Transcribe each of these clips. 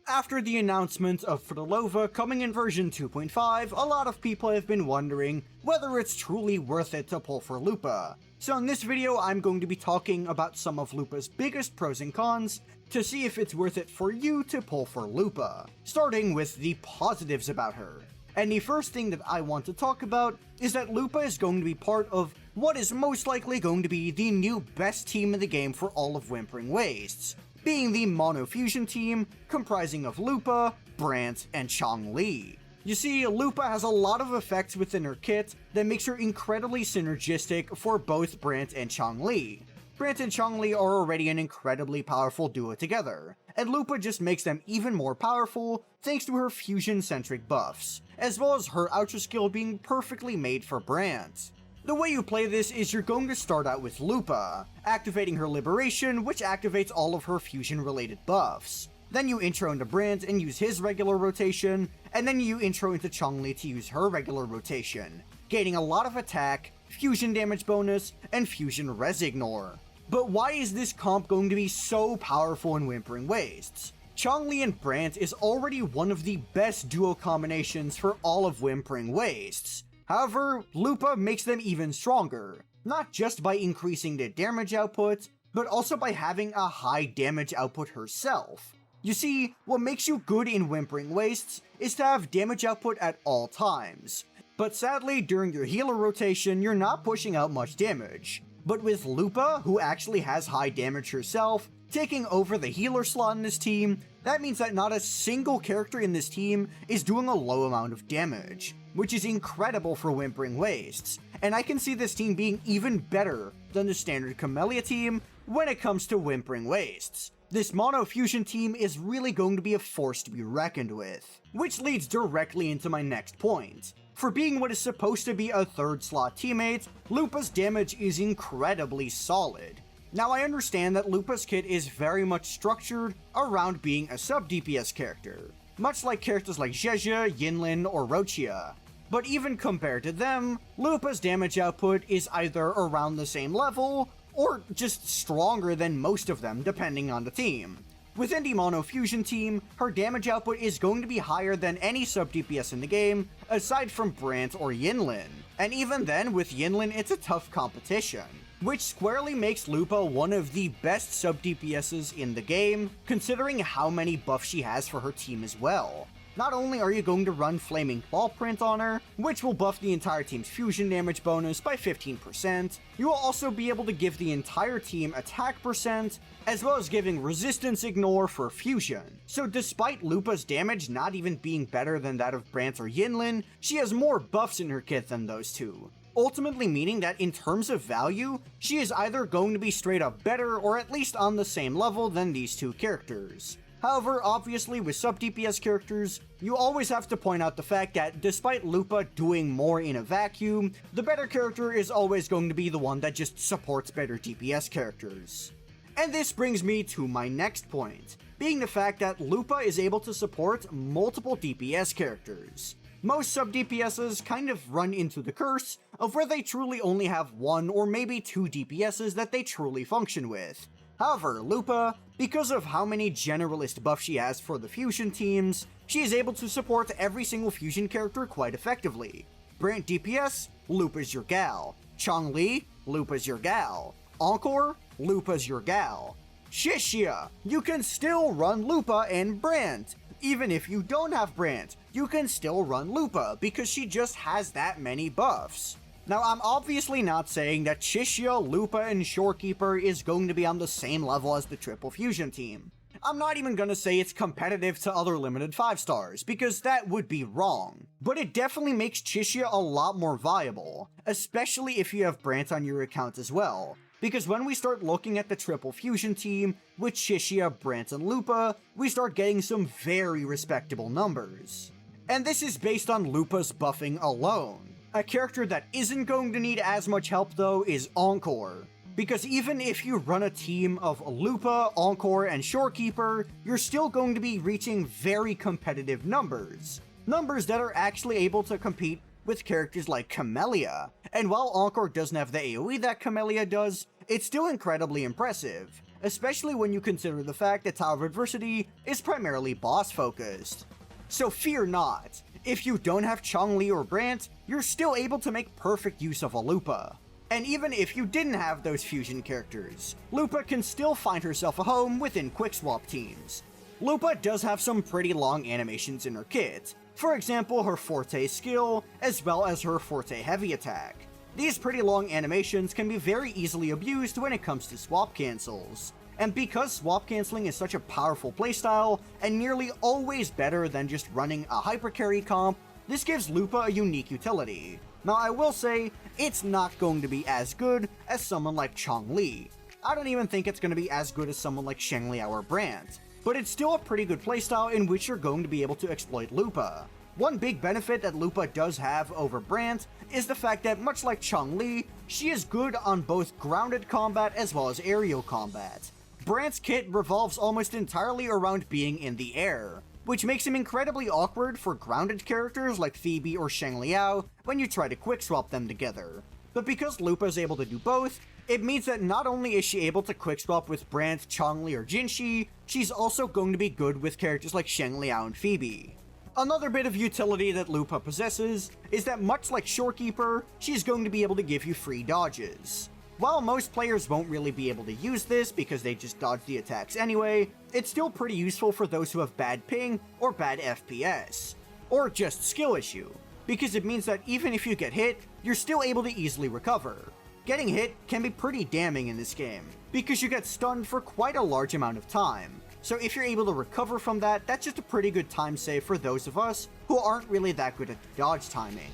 After the announcement of Thundah coming in version 2.5, a lot of people have been wondering whether it's truly worth it to pull for Lupa. So in this video, I'm going to be talking about some of Lupa's biggest pros and cons to see if it's worth it for you to pull for Lupa, starting with the positives about her. And the first thing that I want to talk about is that Lupa is going to be part of what is most likely going to be the new best team in the game for all of Whimpering Wastes, being the Mono Fusion team comprising of Lupa, Brant, and Chong-Li. You see, Lupa has a lot of effects within her kit that makes her incredibly synergistic for both Brant and Chong-Li. Brant and Chong-Li are already an incredibly powerful duo together, and Lupa just makes them even more powerful thanks to her fusion-centric buffs, as well as her Ultra skill being perfectly made for Brant. The way you play this is you're going to start out with Lupa, activating her Liberation, which activates all of her fusion-related buffs. Then you intro into Brant and use his regular rotation, and then you intro into Chong-Li to use her regular rotation, gaining a lot of attack, fusion damage bonus, and fusion res ignore. But why is this comp going to be so powerful in Whimpering Wastes? Chong-Li and Brant is already one of the best duo combinations for all of Whimpering Wastes. However, Lupa makes them even stronger, not just by increasing their damage output, but also by having a high damage output herself. You see, what makes you good in Whimpering Wastes is to have damage output at all times, but sadly during your healer rotation you're not pushing out much damage. But with Lupa, who actually has high damage herself, taking over the healer slot in this team, that means that not a single character in this team is doing a low amount of damage, which is incredible for Whimpering Wastes, and I can see this team being even better than the standard Camellia team when it comes to Whimpering Wastes. This Mono Fusion team is really going to be a force to be reckoned with, which leads directly into my next point. For being what is supposed to be a third slot teammate, Lupa's damage is incredibly solid. Now I understand that Lupa's kit is very much structured around being a sub-DPS character, much like characters like Zhezha, Yinlin, or Rochia. But even compared to them, Lupa's damage output is either around the same level, or just stronger than most of them depending on the team. Within the Mono Fusion team, her damage output is going to be higher than any sub-DPS in the game, aside from Brant or Yinlin. And even then, with Yinlin, it's a tough competition, which squarely makes Lupa one of the best sub-DPSs in the game, considering how many buffs she has for her team as well. Not only are you going to run Flaming Claw Print on her, which will buff the entire team's fusion damage bonus by 15%, you will also be able to give the entire team attack percent, as well as giving resistance ignore for fusion. So despite Lupa's damage not even being better than that of Brant or Yinlin, she has more buffs in her kit than those two. Ultimately meaning that in terms of value, she is either going to be straight up better or at least on the same level than these two characters. However, obviously with sub-DPS characters, you always have to point out the fact that despite Lupa doing more in a vacuum, the better character is always going to be the one that just supports better DPS characters. And this brings me to my next point, being the fact that Lupa is able to support multiple DPS characters. Most sub-DPSs kind of run into the curse of where they truly only have one or maybe two DPSs that they truly function with. However, Lupa, because of how many generalist buffs she has for the fusion teams, she is able to support every single fusion character quite effectively. Brant DPS, Lupa's your gal. Chong-Li, Lupa's your gal. Encore, Lupa's your gal. Shishia, you can still run Lupa and Brant. Even if you don't have Brant, you can still run Lupa because she just has that many buffs. Now, I'm obviously not saying that Shishia, Lupa, and Shorekeeper is going to be on the same level as the Triple Fusion team. I'm not even gonna say it's competitive to other limited 5 stars, because that would be wrong. But it definitely makes Shishia a lot more viable, especially if you have Brant on your account as well. Because when we start looking at the Triple Fusion team, with Shishia, Brant, and Lupa, we start getting some very respectable numbers. And this is based on Lupa's buffing alone. A character that isn't going to need as much help though is Encore, because even if you run a team of Lupa, Encore, and Shorekeeper, you're still going to be reaching very competitive numbers. Numbers that are actually able to compete with characters like Camellia, and while Encore doesn't have the AoE that Camellia does, it's still incredibly impressive, especially when you consider the fact that Tower of Adversity is primarily boss-focused. So fear not, if you don't have Chong-Li or Brant, you're still able to make perfect use of a Lupa. And even if you didn't have those fusion characters, Lupa can still find herself a home within Quickswap teams. Lupa does have some pretty long animations in her kit, for example her Forte skill, as well as her Forte heavy attack. These pretty long animations can be very easily abused when it comes to swap cancels. And because swap canceling is such a powerful playstyle, and nearly always better than just running a hyper carry comp, this gives Lupa a unique utility. Now I will say, it's not going to be as good as someone like Chong-Li. I don't even think it's going to be as good as someone like Shengliao or Brant, but it's still a pretty good playstyle in which you're going to be able to exploit Lupa. One big benefit that Lupa does have over Brant is the fact that much like Chong-Li, she is good on both grounded combat as well as aerial combat. Brant's kit revolves almost entirely around being in the air, which makes him incredibly awkward for grounded characters like Phoebe or Shengliao when you try to quickswap them together. But because Lupa is able to do both, it means that not only is she able to quickswap with Brant, Chong-Li, or Jinshi, she's also going to be good with characters like Shengliao and Phoebe. Another bit of utility that Lupa possesses is that much like Shorekeeper, she's going to be able to give you free dodges. While most players won't really be able to use this because they just dodge the attacks anyway, it's still pretty useful for those who have bad ping or bad FPS, or just skill issue, because it means that even if you get hit, you're still able to easily recover. Getting hit can be pretty damning in this game, because you get stunned for quite a large amount of time, so if you're able to recover from that, that's just a pretty good time save for those of us who aren't really that good at dodge timing.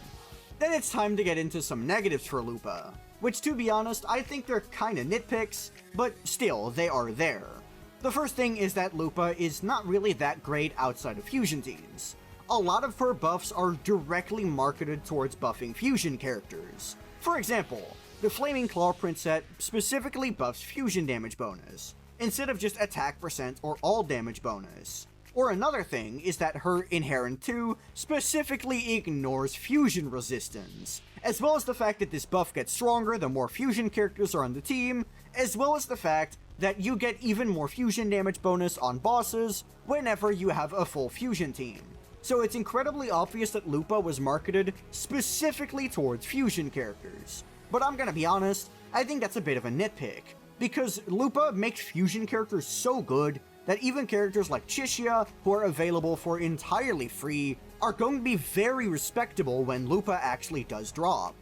Then it's time to get into some negatives for Lupa, which to be honest, I think they're kinda nitpicks, but still, they are there. The first thing is that Lupa is not really that great outside of fusion teams. A lot of her buffs are directly marketed towards buffing fusion characters. For example, the Flaming Claw print set specifically buffs fusion damage bonus, instead of just attack percent or all damage bonus. Or another thing is that her Inherent 2 specifically ignores fusion resistance, as well as the fact that this buff gets stronger the more fusion characters are on the team, as well as the fact that you get even more fusion damage bonus on bosses whenever you have a full fusion team. So it's incredibly obvious that Lupa was marketed specifically towards fusion characters. But I'm gonna be honest, I think that's a bit of a nitpick, because Lupa makes fusion characters so good that even characters like Chixia, who are available for entirely free, are going to be very respectable when Lupa actually does drop.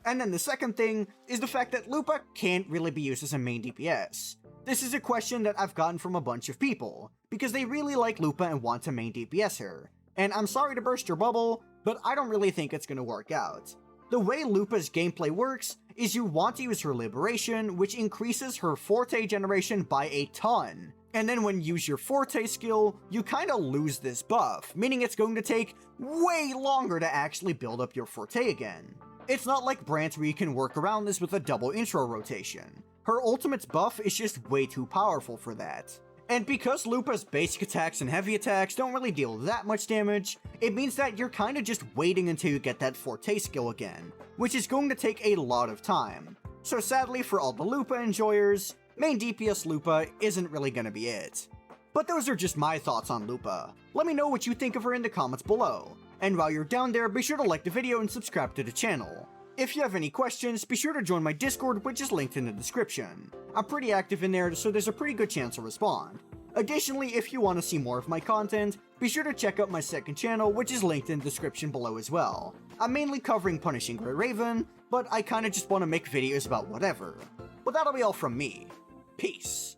And then the second thing is the fact that Lupa can't really be used as a main DPS. This is a question that I've gotten from a bunch of people, because they really like Lupa and want to main DPS her. And I'm sorry to burst your bubble, but I don't really think it's going to work out. The way Lupa's gameplay works is you want to use her Liberation, which increases her Forte generation by a ton. And then when you use your Forte skill, you kinda lose this buff, meaning it's going to take way longer to actually build up your Forte again. It's not like Brant where you can work around this with a double intro rotation. Her ultimate's buff is just way too powerful for that. And because Lupa's basic attacks and heavy attacks don't really deal that much damage, it means that you're kinda just waiting until you get that Forte skill again, which is going to take a lot of time. So sadly for all the Lupa enjoyers, main DPS Lupa isn't really gonna be it. But those are just my thoughts on Lupa. Let me know what you think of her in the comments below. And while you're down there, be sure to like the video and subscribe to the channel. If you have any questions, be sure to join my Discord, which is linked in the description. I'm pretty active in there, so there's a pretty good chance to respond. Additionally, if you want to see more of my content, be sure to check out my second channel, which is linked in the description below as well. I'm mainly covering Punishing Grey Raven, but I kinda just want to make videos about whatever. But that'll be all from me. Peace.